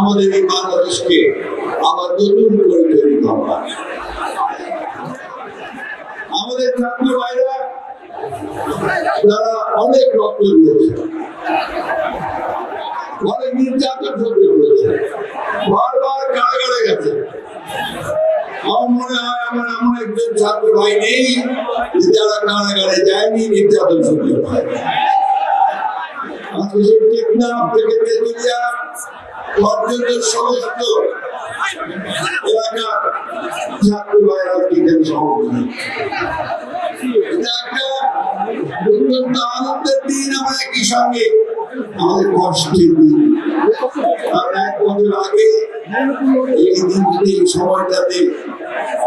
আমাদের এই বাংলাদেশকে আবার নতুন করে তৈরি করবার। আমাদের ছাত্র ভাইরা যারা অনেক রক্ত দিয়েছে, অনেক নির্যাতন সহ্য করেছে, বারবার কারাগারে গেছে। আমার মনে হয় আমার এমন একজন ছাত্র ভাই নেই যারা কারাগারে যায়নি, নির্যাতন সহ্য করে। টেকনাফ থেকে তেতুলিয়া পর্যন্ত সমস্ত এলাকার ছাত্র ভাইরা এখানে সমবেত। এটা একটা অত্যন্ত আনন্দের দিন। আমরা একই সঙ্গে আমাদের কষ্টের দিন। কারণ 1 বছর আগে এই দিনটিতে, এই সময়টাতে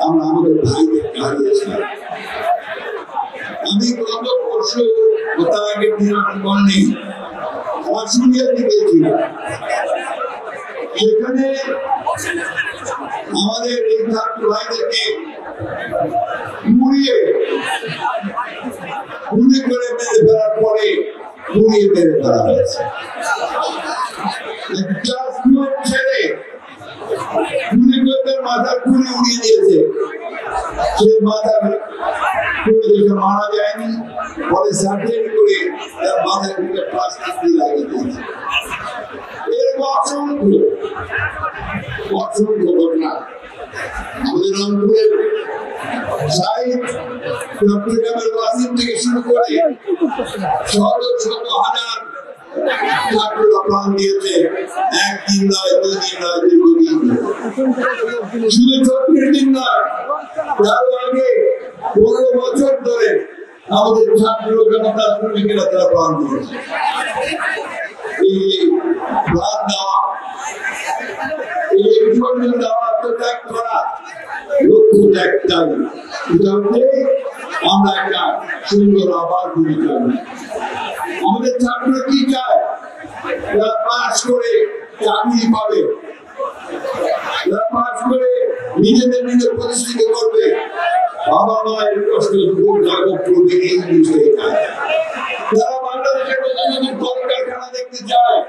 আমরা আমাদের ভাইদেরকে হারিয়েছিলাম। আমি গত পরশু, তার আগের দিন আমি বলনি, অস্ট্রেলিয়া গিয়েছিলাম। সেখানে আমাদের এই ছাত্র ভাইদেরকে গুলি করে মেরে ফেলার পরে গুলিয়ে মেরে ফেলা হয়েছে। ছেড়ে গুলি করে তার মাথার খুলি উড়িয়ে দিয়েছে। সে মাথার মারা যায়নি, পরে সার্জারি করে তার মাথার ভিতরে প্লাস্টিক দিয়ে লাগিয়ে দিয়েছে। এরকম অসংখ্য ঘটনা আমাদের রংপুরের সাইড, চট্টগ্রামের ওয়াসিম থেকে শুরু করে শত শত হাজার ছাত্ররা প্রাণ দিয়েছে। 1 দিন নয়, 2 দিন নয়, দীর্ঘদিন। শুধু 34 দিন নয়, তার আগে 15 বছর ধরে আমাদের ছাত্র জনতা শ্রমিকেরা তারা প্রাণ দিয়েছে। এই প্রাণ দেওয়া, এই বিসর্জন দেওয়া, আত্মত্যাগ করা লক্ষ্যটা একটাই, এটা হচ্ছে আমরা একটা সুন্দর আবার ঘুরে যাবো। আমাদের ছাত্ররা কি চায়? তারা পাস করে চাকরি পাবে, তারা পাস করে নিজেদের নিজে প্রতিষ্ঠিত করবে, বাবা মায়ের কষ্ট দুঃখ লাঘব করবে, এই জিনিসটাই চায়। তারা বাংলাদেশের নতুন নতুন কলকারখানা দেখতে চায়,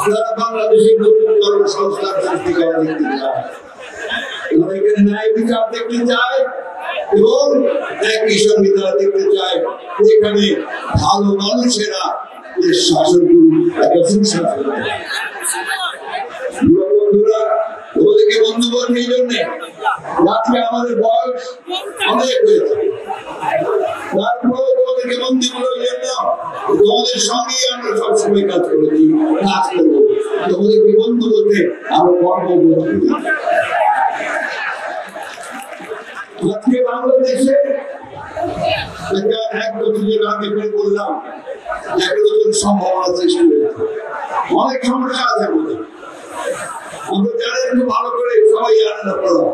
তারা বাংলাদেশের নতুন কর্মসংস্থান সৃষ্টি করা দেখতে চায়, তারা এখানে ন্যায় বিচার দেখতে চায় এবং একই সঙ্গে তারা দেখতে চায় এখানে ভালো মানুষেরা এর শাসন করুন, একটা সুশাসন। বন্ধুরা, ওদেরকে বন্ধু বলছে এই জন্যে আজকে আমাদের বয়স অনেক হয়েছে, তারপরে তোমাদেরকে বন্ধু বলার জন্য তোমাদের সঙ্গেই আমরা সবসময় কাজ করেছি, কাজ করবো। তোমাদেরকে বন্ধু বলতে আমরা গর্ববোধ করি। আজকে বাংলাদেশে 1 বছরের আগে বললাম একটা নতুন সম্ভাবনা সৃষ্টি হয়েছে। অনেক সমস্যা আছে আমাদের, আমরা জানি একটু ভালো করে সবাই জানে না পড়া।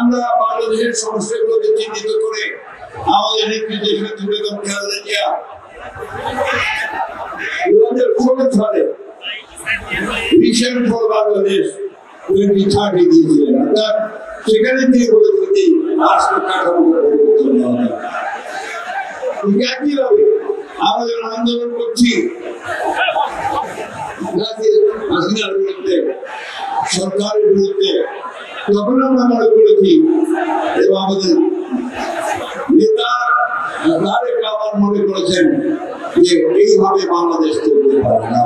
আমরা বাংলাদেশের সমস্যাগুলোকে চিহ্নিত করে আমাদের নেতৃত্বে বেগম খালেদা জিয়া 2016 সালে ভিশন ফর বাংলাদেশ 2030 দিয়েছিলেন। সেখানে দিয়ে বলেছে যে রাষ্ট্র কাঠামো পরিবর্তন হবে। একইভাবে আমরা যখন আন্দোলন করছি হাসিনার বিরুদ্ধে, সরকারের বিরুদ্ধে, তখন আমরা মনে করেছি এবং আমাদের নেতা তারেক রহমান মনে করেছেন যে এইভাবে বাংলাদেশ চলতে পারে না।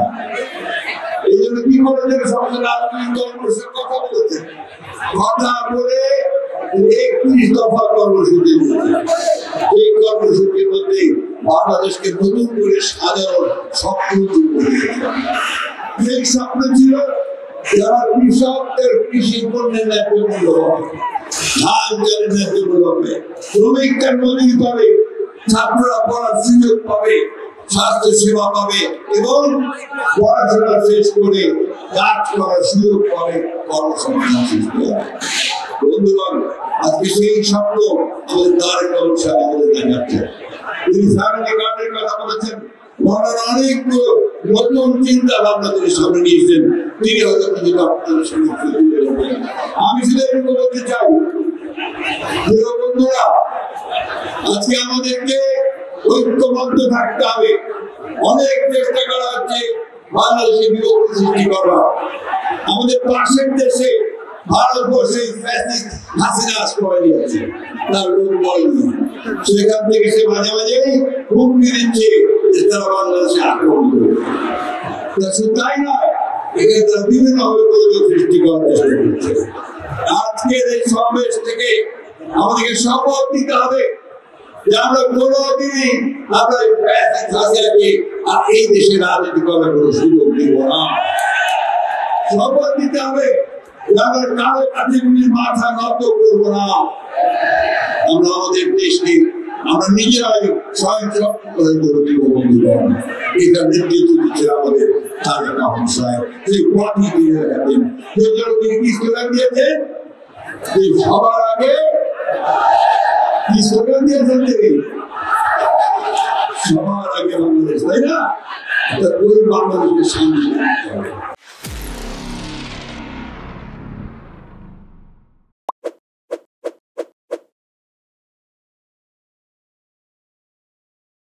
এই জন্য কি করেছেন, সমস্ত রাজনৈতিক দলগুলোর সাথে কথা বলেছেন, কথা বলে 31 দফা কর্মসূচি দিয়েছে। এই কর্মসূচির মধ্যে বাংলাদেশকে নতুন করে সাজানোর স্বপ্ন সেই স্বপ্ন ছিল যারা কৃষকদের কৃষি পণ্যের ন্যায্য মূল্য হবে, ধান চালের ন্যায্য মূল্য হবে, শ্রমিকদের মজুরি পাবে, ছাত্ররা পড়ার সুযোগ পাবে, স্বাস্থ্য সেবা পাবে এবং পড়াশোনা শেষ করে কাজ করার সুযোগ পাবে, কর্মসংস্থান সৃষ্টি হবে। বন্ধুগণ, আজকে সেই স্বপ্ন আমাদের তারেক রহমান সাহেব আমাদের দেখাচ্ছে। তিনি ফ্যামিলি কার্ডের কথা বলেছেন, অনেক নতুন চিন্তা ভাবনা তিনি সামনে নিয়েছেন। তিনি হয়তো নিজেকে আপনাদের সঙ্গে আমি শুধু এটুকু বলতে চাই, প্রিয় বন্ধুরা, আজকে আমাদেরকে ঐক্যবদ্ধ থাকতে হবে। অনেক চেষ্টা করা হচ্ছে বাংলাদেশে বিভক্তি সৃষ্টি করা। আমাদের পাশের দেশে ভারতবর্ষে ফ্যাসিস্ট হাসিনা আশ্রয় দিয়েছে, তার লোক বলেনি। সেখান থেকে সে মাঝে মাঝেই হুমকি দিচ্ছে যে তারা বাংলাদেশে আক্রমণ করবে। শুধু তাই নয়, এখানে তারা বিভিন্নভাবে গোলযোগ সৃষ্টি করার চেষ্টা করছে। আজকের এই সমাবেশ থেকে আমাদেরকে শপথ নিতে হবে যে আমরা কোনোদিনই আমরা হাসিনাকে আর এই দেশে রাজনীতি করার কোনো সুযোগ দিব না। শপথ নিতে হবে যে আমরা কারো কাছে মাথা নত করবো না। আমরা আমাদের দেশকে আমরা নিজেরাই স্বয়ংসম্পূর্ণ হয়ে গড়ে দিব। বন্ধুগণ, এটা নেতৃত্ব দিচ্ছে আমাদের তারেক রহমান সাহেব। সেই পথই দিয়ে রাখবেন। সেই জন্য তিনি কি স্লোগান দিয়েছেন? সবার আগে কি স্লোগান দিয়েছেন তিনি? সবার আগে বাংলাদেশ, তাই না? ওই বাংলাদেশের সামনে